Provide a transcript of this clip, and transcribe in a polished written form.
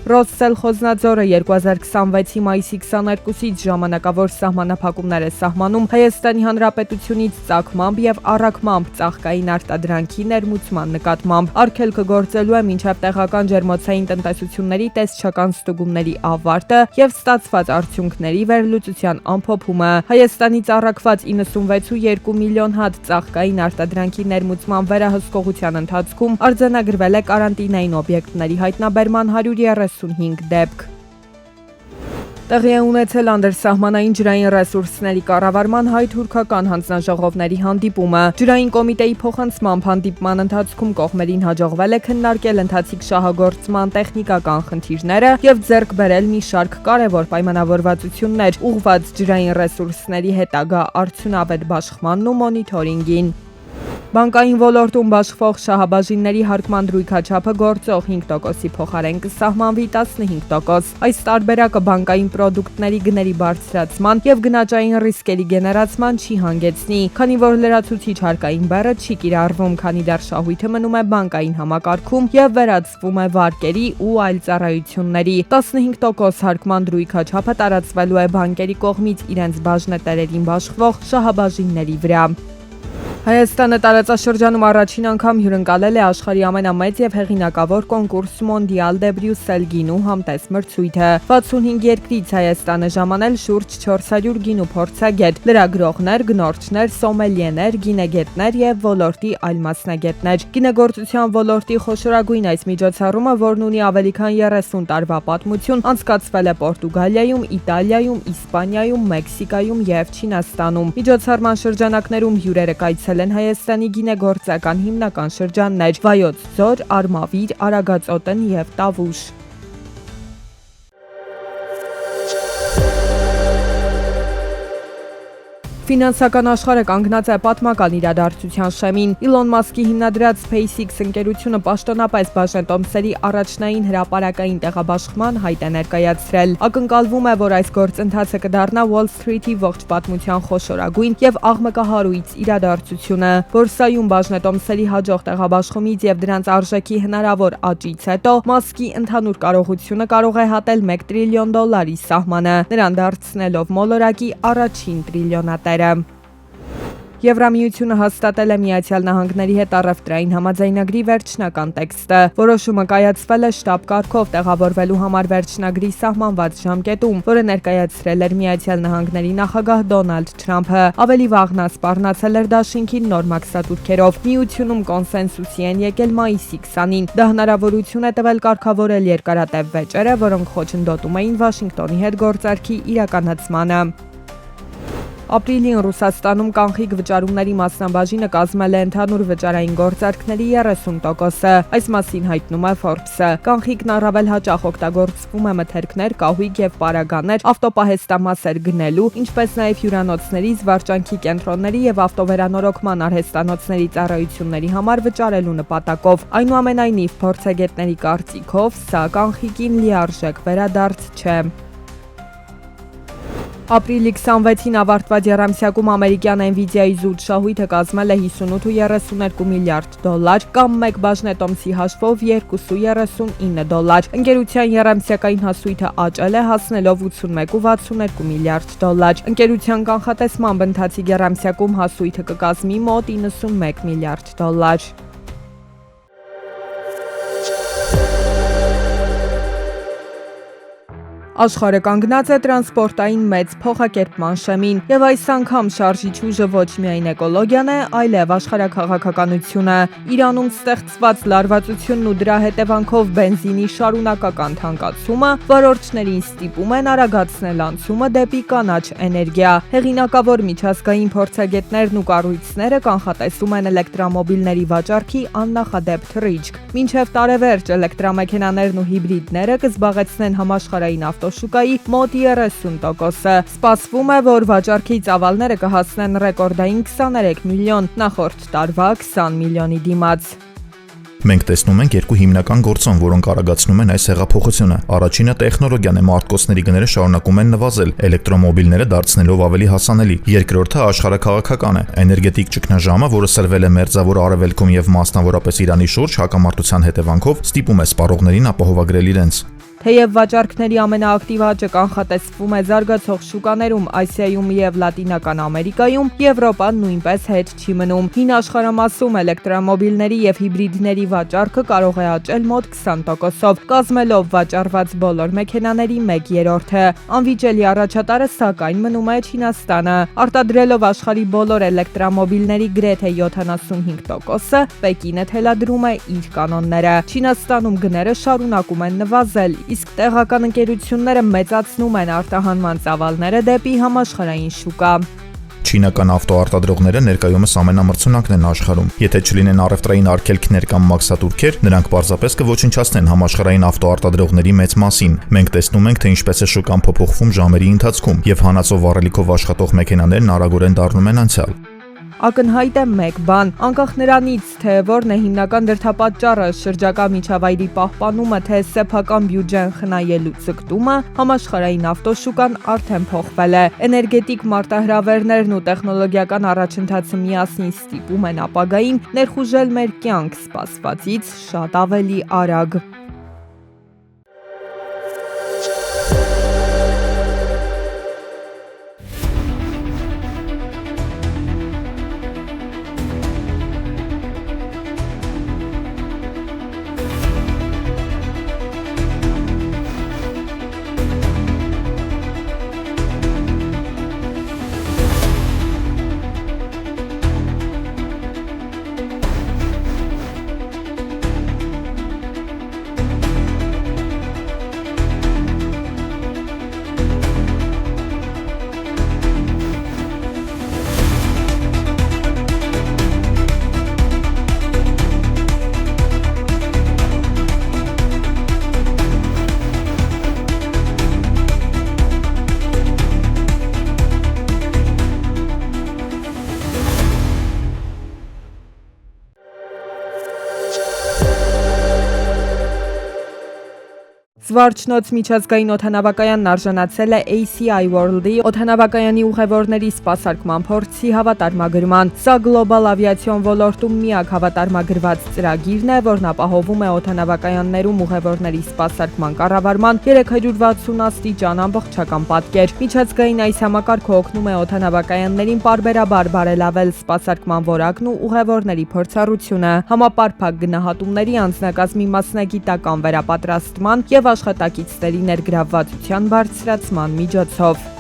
Ռոսսելխոզնաձորը 2026-ի մայիսի 22-ից ժամանակավոր սահմանափակումներ է սահմանում Հայաստանի Հանրապետությունից ծագմամբ եւ առաքմամբ ծաղկային արտադրանքի ներմուծման նկատմամբ։ Արգելքը գործելու է մինչև տեղական ջերմոցային տնտեսությունների տեսչական ստուգումների ավարտը եւ ստացված արդյունքների վերլուծության ամփոփումը։ Հայաստանից առաքված 96.2 միլիոն հատ ծաղկային արտադրանքի ներմուծման վերահսկողության ընթացքում արձանագրվել է կարանտինային օբյեկտների հայտնաբերման 135 դեպք։ Տեղի է ունեցել անդրսահմանային ջրային ռեսուրսների կառավարման հայ-թուրքական հանձնաժողովների հանդիպումը։ Ջրային կոմիտեի փոխանցմամբ հանդիպման ընթացքում կողմերին հաջողվել է քննարկել ընթացիկ շահագործման տեխնիկական խնդիրները եւ ձեռք բերել մի շարք կարևոր պայմանավորվածություններ ուղղված ջրային ռեսուրսների հետագա արդյունավետ բաշխմանն ու մոնիթորինգին։ Բանկային ոլորտում բաշխվող շահաբաժինների հարկման դրույքաչափը գործող 5%-ի փոխարեն կսահմանվի 15%։ Այս տարբերակը բանկային պրոդուկտների գների բարձրացման եւ գնաճային ռիսկերի գեներացման չի հանգեցնի, քանի որ լրացուցիչ հարկային բեռը չի կիրառվում, քանի դեռ շահույթը մնում է բանկային համակարգում եւ վերածվում է վարկերի ու այլ ծառայությունների։ 15% հարկման դրույքաչափը տարածվելու է բանկերի կողմից իրենց բաժնետերերին բաշխվող շահաբաժինների վրա։ Հայաստանը տարածաշրջանում առաջին անգամ հյուրընկալել է աշխարհի ամենամեծ եւ հեղինակավոր կոնկուրս Մոնդիալ դե Բրյուսել գինու համտես մրցույթը։ 65 երկրից Հայաստանը ժամանել շուրջ 400 գինու փորձագետ, լրագրողներ, գնորդներ, սոմելիեներ, գինեգետներ եւ ոլորտի այլ մասնագետներ։ Գինեգործության ոլորտի խոշորագույն այս միջոցառումը, որն ունի ավելի քան 30 տարվա պատմություն, անցկացվել է Պորտուգալիայում, Իտալիայում, Իսպանիայում, Մեքսիկայում եւ Չինաստանում։ Միջոցառման շրջանակներում հյուրերը կայցել են Հայաստանի գինեգործական հիմնական շրջաններ՝ Վայոց ձոր, Արմավիր, Արագածոտնի եւ Տավուշ։ Ֆինանսական աշխարհը կանգնած է պատմական իրադարձության շեմին։ Իլոն Մասկի հիմնադրած SpaceX ընկերությունը պաշտոնապես բաժնետոմսերի առաջնային հրապարակային տեղաբաշխման հայտ է ներկայացրել։ Ակնկալվում է, որ այս գործընթացը կդառնա Wall Street-ի ողջ պատմության խոշորագույն եւ աղմկահարույց իրադարձությունը։ Բորսայում բաժնետոմսերի հաջող տեղաբաշխումից եւ դրանց արժեքի հնարավոր աճից հետո Մասկի ընդհանուր կարողությունը կարող է հատել $1 տրիլիոն սահմանը, նրան դարձնելով մոլորակի առաջին տրիլիոնատերը։ Եվրամիությունը հաստատել է Միացյալ Նահանգների հետ առևտրային համաձայնագրի վերջնական տեքստը։ Որոշումը կայացվել է շտապ կարգով տեղավորվելու համար վերջնագրի սահմանված ժամկետում, որը ներկայացրել էր Միացյալ Նահանգների նախագահ Դոնալդ Թրամփը։ Ավելի վաղ նա սպառնացել էր դաշինքին նոր մաքսատուրքերով։ Միությունում կոնսենսուսի են եկել մայիսի 20-ին։ Դա հնարավորություն է տվել կարգավորել երկարատև վեճերը, որոնք խոչընդոտում էին Վաշինգտոնի հետ գործարքի իրականացմանը։ Ապրիլին Ռուսաստանում կանխիկ վճարումների մասնաբաժինը կազմել է ընդհանուր վճարային գործարքների 30%-ը։ Այս մասին հայտնում է Forbes-ը։ Կանխիկն առավել հաճախ օգտագործվում է մթերքներ, կահույք եւ պարագաներ, ավտոպահեստամասեր գնելու, ինչպես նաեւ հյուրանոցների, զվարճանքի կենտրոնների եւ ավտովերանորոգման արհեստանոցների ծառայությունների համար վճարելու նպատակով։ Այնուամենայնիվ, փորձագետների կարծիքով սա կանխիկին լիարժեք վերադարձ չէ։ Ապրիլի 26-ին ավարտված եռամսյակում ամերիկյան Nvidia-ի զուտ շահույթը կազմել է $58.32 միլիարդ կամ մեկ բաժնետոմսի հաշվով $239։ Ընկերության եռամսյակային հասույթը աճել է, հասնելով $81.62 միլիարդ։ Ընկերության կանխատեսմամբ ընթացիկ եռամսյակում հասույթը կկազմի մոտ $91 միլիարդ։ Աշխարհը կանգնած է տրանսպորտային մեծ փոխակերպման շեմին, եւ այս անգամ շարժիչ ուժը ոչ միայն էկոլոգիան է, այլև աշխարհաքաղաքականությունը։ Իրանում ստեղծված լարվածությունն ու դրա հետևանքով բենզինի շարունակական թանկացումը վարորդներին ստիպում են արագացնել անցումը դեպի կանաչ էներգիա։ Հեղինակավոր միջազգային փորձագետներն ու կառույցները կանխատեսում են էլեկտրամոբիլների վաճառքի աննախադեպ թռիչք։ Մինչև տարեվերջ էլեկտրամեքենաներն ու հիբրիդները կզբաղեցնեն համաշխարհային ավտոշուկայի մոտ 30%-ը։ Սպասվում է, որ վաճառքի ծավալները կհասնեն ռեկորդային 23 միլիոն, նախորդ տարվա 20 միլիոնի դիմաց։ Մենք տեսնում ենք երկու հիմնական գործոն, որոնք արագացնում են այս հեղափոխությունը։ Առաջինը տեխնոլոգիան է, մարտկոցների գները շարունակում են նվազել, էլեկտրոմոբիլները դարձնելով ավելի հասանելի։ Երկրորդը աշխարհաքաղաքական է։ Էներգետիկ ճգնաժամը, որը սրվել է մերձավոր արևելքում եւ մասնավորապես Իրանի շուրջ հակամարտության հետևանքով, ստիպում է սպառողներին ապահովագրել իրենց։ Թեև վաճառքների ամենաակտիվ աճը կանխատեսվում է զարգացող շուկաներում, Ասիայում եւ Լատինական Ամերիկայում, Եվրոպան նույնպես հետ չի մնում։ Հին աշխարհամասում էլեկտրոմոբիլների եւ հիբրիդների վաճառքը կարող է աճել մոտ 20%-ով, կազմելով վաճառված բոլոր մեքենաների 1/3-ը։ Անվիճելի առաջատարը սակայն մնում է Չինաստանը, արտադրելով աշխարհի բոլոր էլեկտրոմոբիլների գրեթե 75%-ը, Պեկինը թելադրում է իր կանոնները։ Չինաստանում գները շարունակում են նվազել, իսկ տեղական ընկերությունները մեծացնում են արտահանման ծավալները դեպի համաշխարհային շուկա։ Չինական ավտոարտադրողները ներկայումս ամենամրցունակն են աշխարհում։ Եթե չլինեն առևտրային արգելքներ կամ մաքսատուրքեր, նրանք պարզապես կոչնչացնեն համաշխարհային ավտոարտադրողների մեծ մասին։ Մենք տեսնում ենք, թե ինչպես է շուկան փոփոխվում ժամերի ընթացքում, եւ հանածով վառելիքով աշխատող մեքենաներն արագորեն դառնում են անցյալ։ Ակնհայտ է մեկ բան, անկախ նրանից, թե որն է հիմնական դրդապատճառը, շրջակա միջավայրի պահպանումը, թե սեփական բյուջեն խնայելու ձգտումը, համաշխարհային ավտոշուկան արդեն փոխվել է։ Էներգետիկ մարտահրավերներն ու տեխնոլոգիական առաջընթացը միասին ստիպում են ապագային ներխուժել մեր կյանք սպասվածից շատ ավելի արագ։ Զվարճնոց միջազգային օդանավակայանն արժանացել է ACI World-ի օդանավակայանի ուղևորների սպասարկման փորձի հավատարմագրման։ Սա գլոբալ ավիացիոն ոլորտում միակ հավատարմագրված ծրագիրն է, որն ապահովում է օդանավակայաններում ուղևորների սպասարկման կառավարման 360 աստիճան ամբողջական պատկեր։ Միջազգային այս համակարգը օգնում է օդանավակայաններին պարբերաբար բարելավել սպասարկման որակն ու ուղևորների փորձառությունը, համապարփակ գնահատումների, անձնակազմի մասնագիտական վերապատրաստման եւ աշխատակիցների ներգրավվածության բարձրացման միջոցով։